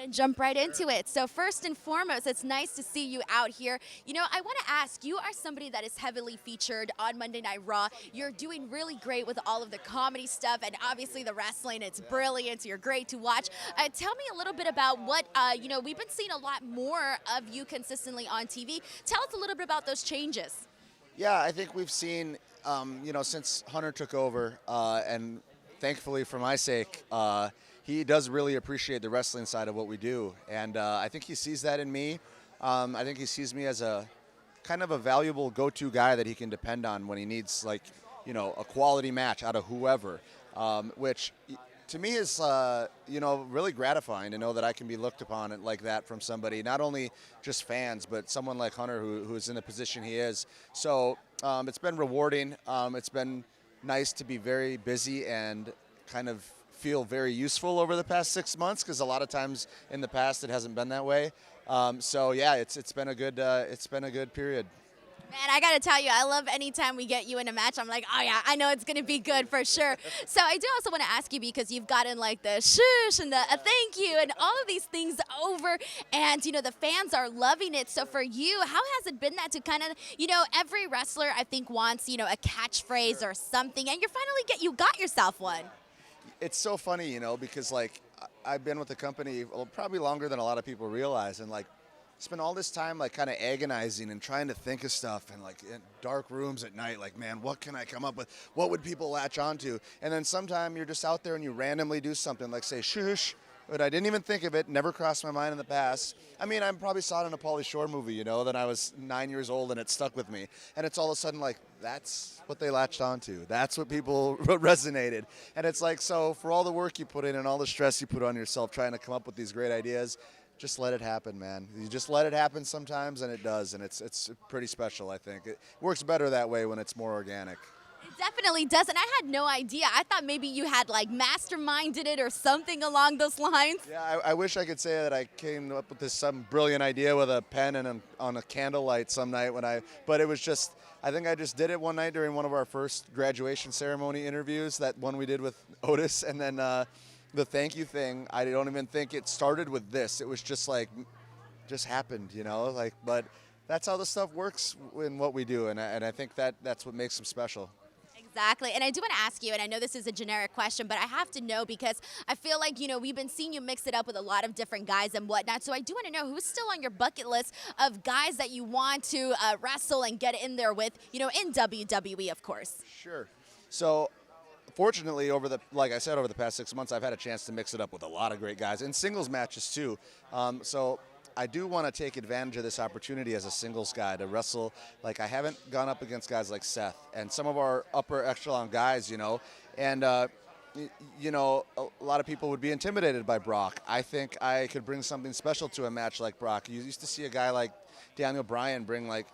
And jump right into it. So first and foremost, it's nice to see you out here. You know, I want to ask, you are somebody that is heavily featured on Monday Night Raw. You're doing really great with all of the comedy stuff and obviously the wrestling. It's brilliant. You're great to watch. Tell me a little bit about what, you know, we've been seeing a lot more of you consistently on TV. Tell us a little bit about those changes. Yeah, I think we've seen, you know, since Hunter took over, and thankfully for my sake, he does really appreciate the wrestling side of what we do. And I think he sees that in me. I think he sees me as a kind of a valuable go-to guy that he can depend on when he needs, like, you know, a quality match out of whoever, which to me is, you know, really gratifying to know that I can be looked upon like that from somebody, not only just fans, but someone like Hunter who's in the position he is. So it's been rewarding. It's been nice to be very busy and kind of feel very useful over the past 6 months, because a lot of times in the past it hasn't been that way. So yeah, it's been a good period. Man, I gotta tell you, I love anytime we get you in a match. I'm like, oh yeah, I know it's gonna be good for sure. So I do also want to ask you, because you've gotten like the shush and the thank you and all of these things over, and you know the fans are loving it. So for you, how has it been that to kind of, you know, every wrestler I think wants, you know, a catchphrase or something, and you got yourself one. It's so funny, you know, because like I've been with the company probably longer than a lot of people realize, and like spend all this time like kind of agonizing and trying to think of stuff, and like in dark rooms at night, like, man, what can I come up with? What would people latch onto? And then sometime you're just out there and you randomly do something like say shush, but I didn't even think of it, never crossed my mind in the past. I mean, I probably saw it in a Pauly Shore movie, you know, then I was 9 years old and it stuck with me. And it's all of a sudden like, that's what they latched onto. That's what people resonated. And it's like, so for all the work you put in and all the stress you put on yourself trying to come up with these great ideas, just let it happen, man. You just let it happen sometimes, and it does, and it's pretty special, I think. It works better that way when it's more organic. It definitely does, and I had no idea. I thought maybe you had like masterminded it or something along those lines. Yeah, I wish I could say that I came up with some brilliant idea with a pen and on a candlelight some night but it was just, I think I just did it one night during one of our first graduation ceremony interviews, that one we did with Otis, and then the thank you thing, I don't even think it started with this. It was just like, just happened, you know, like, but that's how the stuff works in what we do, and I think that's what makes them special. Exactly. And I do want to ask you, and I know this is a generic question, but I have to know, because I feel like, you know, we've been seeing you mix it up with a lot of different guys and whatnot. So I do want to know who's still on your bucket list of guys that you want to wrestle and get in there with, you know, in WWE, of course. Sure. So fortunately, like I said, over the past 6 months, I've had a chance to mix it up with a lot of great guys, and singles matches too. So I do want to take advantage of this opportunity as a singles guy to wrestle. Like, I haven't gone up against guys like Seth and some of our upper echelon guys, you know, and you know, a lot of people would be intimidated by Brock. I think I could bring something special to a match like Brock. You used to see a guy like Daniel Bryan bring like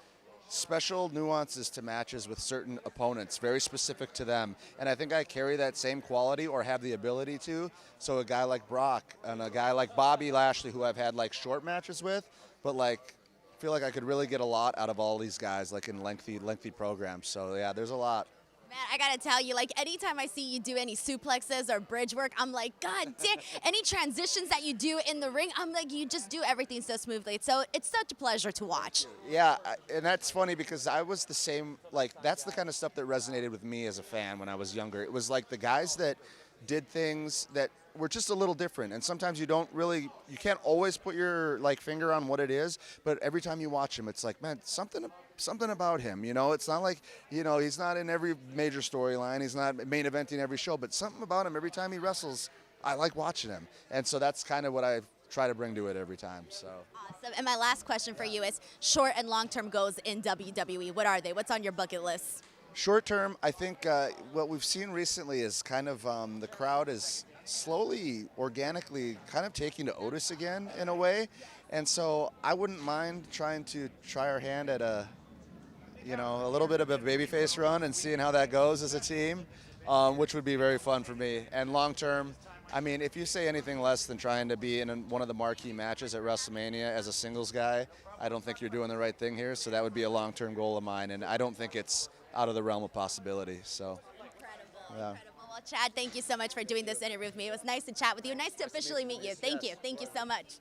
special nuances to matches with certain opponents, very specific to them. And I think I carry that same quality, or have the ability to. So a guy like Brock and a guy like Bobby Lashley, who I've had like short matches with, but like I feel like I could really get a lot out of all these guys, like in lengthy programs. So yeah, there's a lot. Man, I gotta tell you, like, anytime I see you do any suplexes or bridge work, I'm like, God damn. Any transitions that you do in the ring, I'm like, you just do everything so smoothly. So it's such a pleasure to watch. Yeah, and that's funny, because I was the same, like, that's the kind of stuff that resonated with me as a fan when I was younger. It was like the guys that did things that were just a little different, and sometimes you can't always put your like finger on what it is, but every time you watch him, it's like, man, something about him, you know. It's not like, you know, he's not in every major storyline, he's not main eventing every show, but something about him every time he wrestles, I like watching him, and so that's kind of what I try to bring to it every time. So awesome. And my last question for you is short and long-term goals in WWE. What are they? What's on your bucket list? Short term, I think what we've seen recently is kind of the crowd is slowly, organically kind of taking to Otis again in a way. And so I wouldn't mind trying our hand at a little bit of a babyface run and seeing how that goes as a team, which would be very fun for me. And long term, I mean, if you say anything less than trying to be in one of the marquee matches at WrestleMania as a singles guy, I don't think you're doing the right thing here. So that would be a long-term goal of mine, and I don't think it's out of the realm of possibility. So, Incredible, yeah. incredible. Well, Well, Chad, thank you so much for doing this interview with me. It was nice to chat with you. Nice to officially meet you. Thank you. Thank you so much.